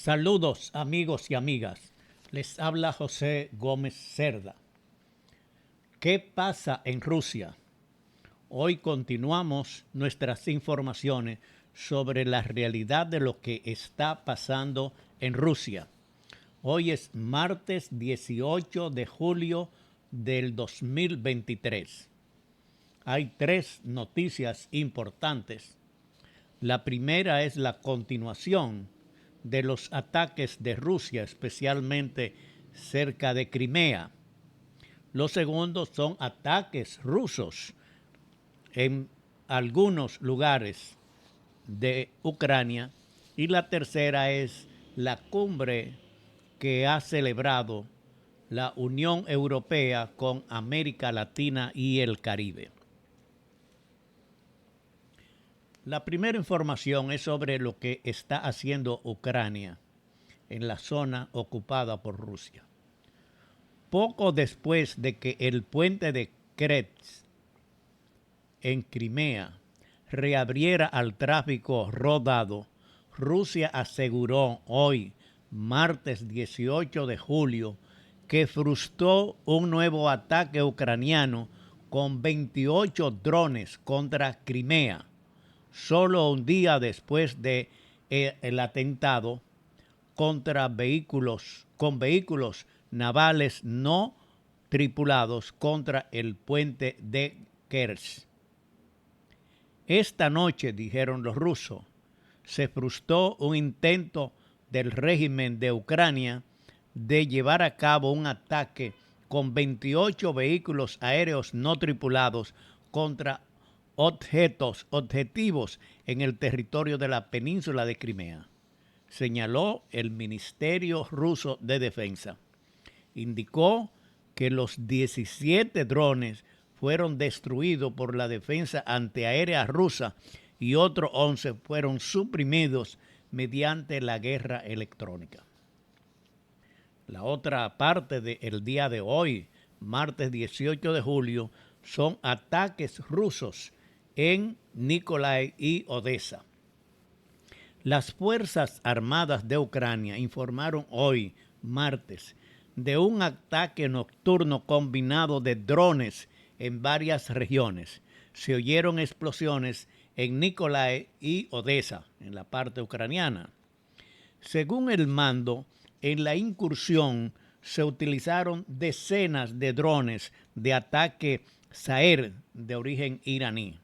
Saludos amigos y amigas, les habla José Gómez Cerda. ¿Qué pasa en Rusia? Hoy continuamos nuestras informaciones sobre la realidad de lo que está pasando en Rusia. Hoy es martes 18 de julio del 2023. Hay tres noticias importantes. La primera es la continuación de los ataques de Rusia, especialmente cerca de Crimea. Los segundos son ataques rusos en algunos lugares de Ucrania. Y la tercera es la cumbre que ha celebrado la Unión Europea con América Latina y el Caribe. La primera información es sobre lo que está haciendo Ucrania en la zona ocupada por Rusia. Poco después de que el puente de Kerch en Crimea reabriera al tráfico rodado, Rusia aseguró hoy, martes 18 de julio, que frustró un nuevo ataque ucraniano con 28 drones contra Crimea, solo un día después de el atentado contra vehículos navales no tripulados contra el puente de Kerch. Esta noche, dijeron los rusos, se frustró un intento del régimen de Ucrania de llevar a cabo un ataque con 28 vehículos aéreos no tripulados contra objetivos en el territorio de la península de Crimea, señaló el Ministerio Ruso de Defensa. Indicó que los 17 drones fueron destruidos por la defensa antiaérea rusa y otros 11 fueron suprimidos mediante la guerra electrónica. La otra parte del día de hoy, martes 18 de julio, son ataques rusos en Nikolai y Odessa. Las Fuerzas Armadas de Ucrania informaron hoy, martes, de un ataque nocturno combinado de drones en varias regiones. Se oyeron explosiones en Nikolai y Odessa, en la parte ucraniana. Según el mando, en la incursión se utilizaron decenas de drones de ataque Saher de origen iraní.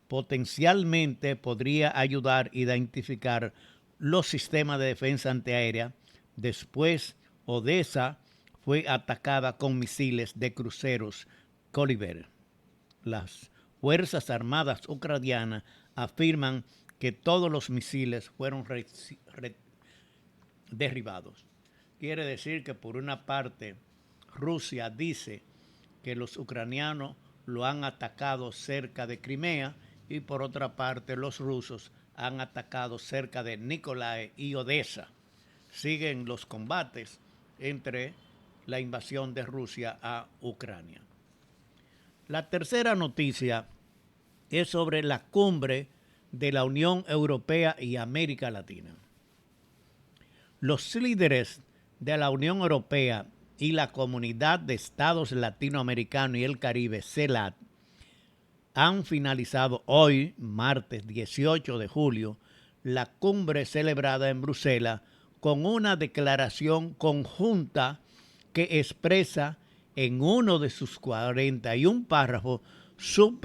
Potencialmente podría ayudar a identificar los sistemas de defensa antiaérea. Después, Odessa fue atacada con misiles de cruceros Kaliber. Las Fuerzas Armadas ucranianas afirman que todos los misiles fueron derribados. Quiere decir que por una parte Rusia dice que los ucranianos lo han atacado cerca de Crimea y por otra parte los rusos han atacado cerca de Nikolai y Odessa. Siguen los combates entre la invasión de Rusia a Ucrania. La tercera noticia es sobre la cumbre de la Unión Europea y América Latina. Los líderes de la Unión Europea y la Comunidad de Estados Latinoamericanos y el Caribe, CELAC, han finalizado hoy, martes 18 de julio, la cumbre celebrada en Bruselas con una declaración conjunta que expresa en uno de sus 41 párrafos su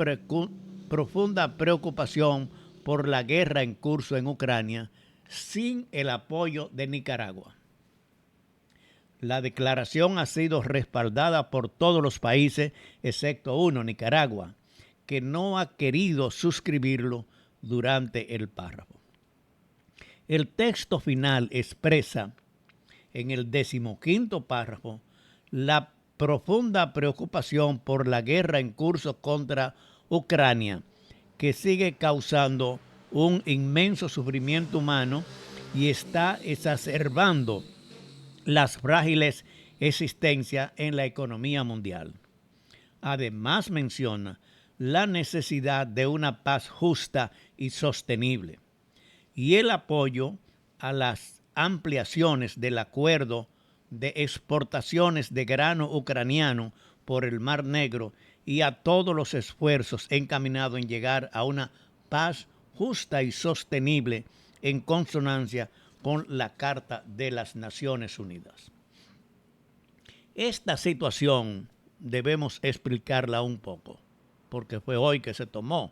profunda preocupación por la guerra en curso en Ucrania sin el apoyo de Nicaragua. La declaración ha sido respaldada por todos los países, excepto uno, Nicaragua, que no ha querido suscribirlo durante el párrafo. El texto final expresa en el 15º párrafo la profunda preocupación por la guerra en curso contra Ucrania, que sigue causando un inmenso sufrimiento humano y está exacerbando las frágiles existencias en la economía mundial. Además menciona la necesidad de una paz justa y sostenible y el apoyo a las ampliaciones del acuerdo de exportaciones de grano ucraniano por el Mar Negro y a todos los esfuerzos encaminados en llegar a una paz justa y sostenible en consonancia con la Carta de las Naciones Unidas. Esta situación debemos explicarla un poco, porque fue hoy que se tomó.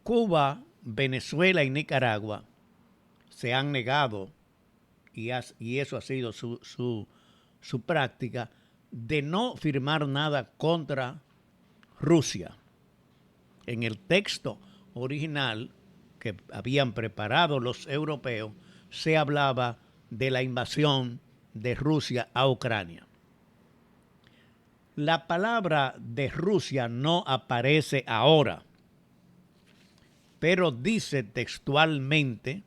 Cuba, Venezuela y Nicaragua se han negado, y eso ha sido su práctica, de no firmar nada contra Rusia. En el texto original que habían preparado los europeos se hablaba de la invasión de Rusia a Ucrania. La palabra de Rusia no aparece ahora, pero dice textualmente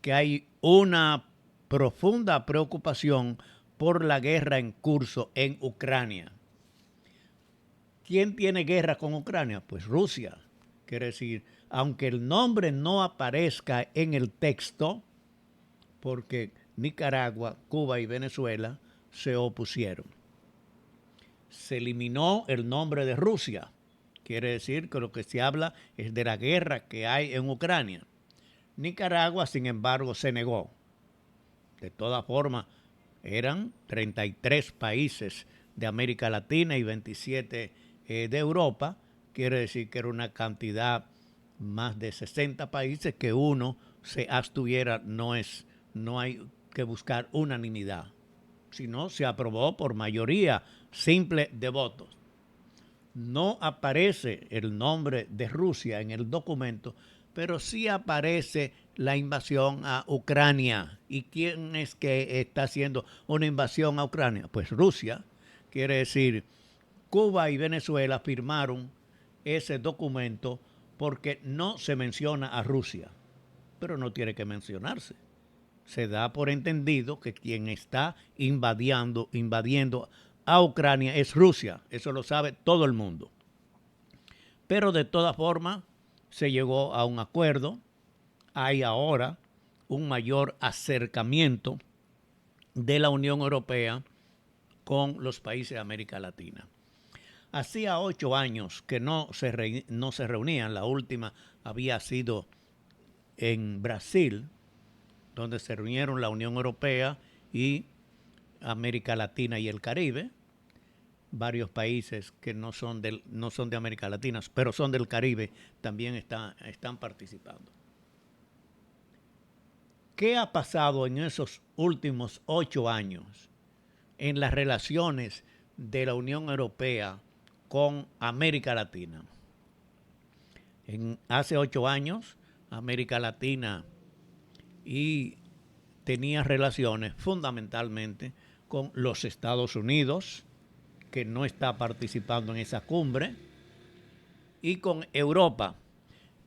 que hay una profunda preocupación por la guerra en curso en Ucrania. ¿Quién tiene guerra con Ucrania? Pues Rusia. Quiere decir, aunque el nombre no aparezca en el texto, porque Nicaragua, Cuba y Venezuela se opusieron. Se eliminó el nombre de Rusia. Quiere decir que lo que se habla es de la guerra que hay en Ucrania. Nicaragua, sin embargo, se negó. De todas formas, eran 33 países de América Latina y 27 de Europa. Quiere decir que era una cantidad más de 60 países que uno se abstuviera. No hay que buscar unanimidad, sino se aprobó por mayoría simple de votos. No aparece el nombre de Rusia en el documento, pero sí aparece la invasión a Ucrania. ¿Y quién es que está haciendo una invasión a Ucrania? Pues Rusia. Quiere decir, Cuba y Venezuela firmaron ese documento porque no se menciona a Rusia, pero no tiene que mencionarse. Se da por entendido que quien está invadiendo a Ucrania es Rusia. Eso lo sabe todo el mundo. Pero de todas formas se llegó a un acuerdo. Hay ahora un mayor acercamiento de la Unión Europea con los países de América Latina. Hacía 8 años que no se reunían. La última había sido en Brasil, donde se reunieron la Unión Europea y América Latina y el Caribe. Varios países que no son de América Latina, pero son del Caribe, también están participando. ¿Qué ha pasado en esos últimos 8 años en las relaciones de la Unión Europea con América Latina? Hace 8 años, América Latina tenía relaciones fundamentalmente con los Estados Unidos, que no está participando en esa cumbre, y con Europa.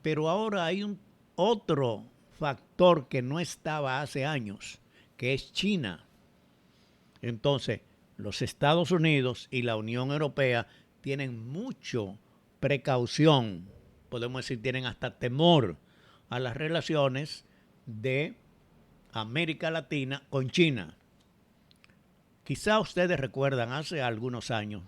Pero ahora hay otro factor que no estaba hace años, que es China. Entonces, los Estados Unidos y la Unión Europea tienen mucha precaución, podemos decir, tienen hasta temor a las relaciones de América Latina con China. Quizá ustedes recuerdan, hace algunos años,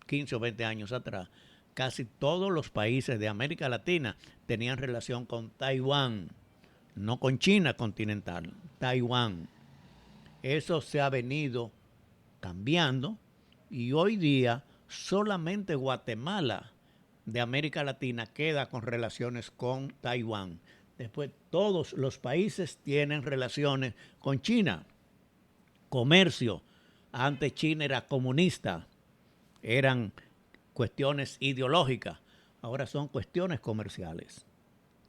15 o 20 años atrás, casi todos los países de América Latina tenían relación con Taiwán, no con China continental, Taiwán. Eso se ha venido cambiando y hoy día solamente Guatemala de América Latina queda con relaciones con Taiwán. Después todos los países tienen relaciones con China. Comercio. Antes China era comunista. Eran cuestiones ideológicas. Ahora son cuestiones comerciales.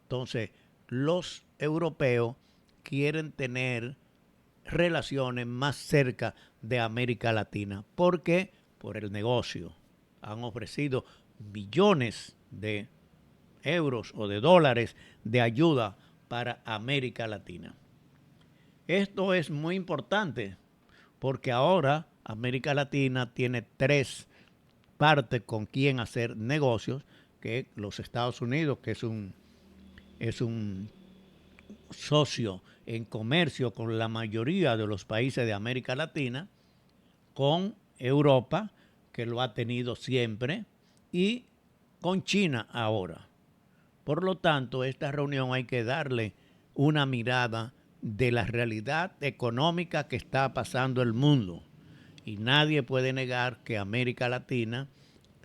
Entonces, los europeos quieren tener relaciones más cerca de América Latina. ¿Por qué? Por el negocio. Han ofrecido billones de euros o de dólares de ayuda para América Latina. Esto es muy importante porque ahora América Latina tiene 3 partes con quien hacer negocios, que los Estados Unidos, que es un socio en comercio con la mayoría de los países de América Latina, con Europa, que lo ha tenido siempre, y con China ahora. Por lo tanto, esta reunión hay que darle una mirada de la realidad económica que está pasando el mundo. Y nadie puede negar que América Latina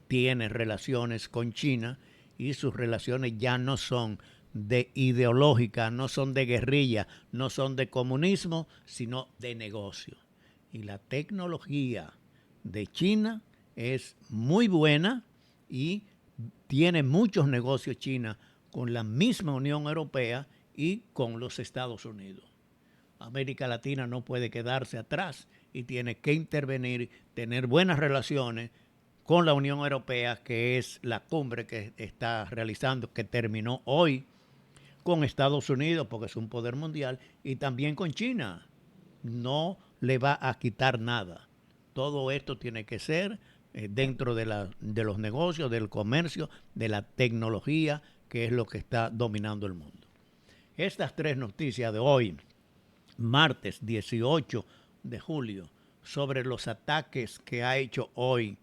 tiene relaciones con China y sus relaciones ya no son de ideológica, no son de guerrilla, no son de comunismo, sino de negocio. Y la tecnología de China es muy buena y tiene muchos negocios China con la misma Unión Europea y con los Estados Unidos. América Latina no puede quedarse atrás y tiene que intervenir, tener buenas relaciones con la Unión Europea, que es la cumbre que está realizando, que terminó hoy, con Estados Unidos, porque es un poder mundial, y también con China. No le va a quitar nada. Todo esto tiene que ser dentro de los negocios, del comercio, de la tecnología, que es lo que está dominando el mundo. Estas tres noticias de hoy, martes 18 de julio, sobre los ataques que ha hecho hoy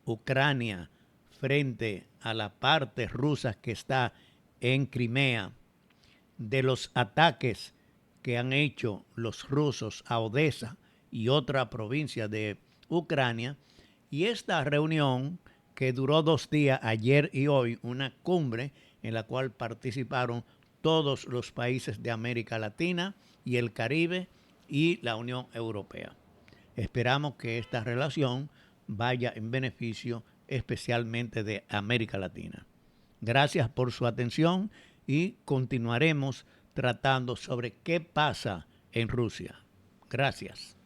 Ucrania frente a la parte rusa que está en Crimea, de los ataques que han hecho los rusos a Odessa y otra provincia de Ucrania, y esta reunión que duró 2 días, ayer y hoy, una cumbre en la cual participaron todos los países de América Latina y el Caribe y la Unión Europea. Esperamos que esta relación vaya en beneficio especialmente de América Latina. Gracias por su atención y continuaremos tratando sobre qué pasa en Rusia. Gracias.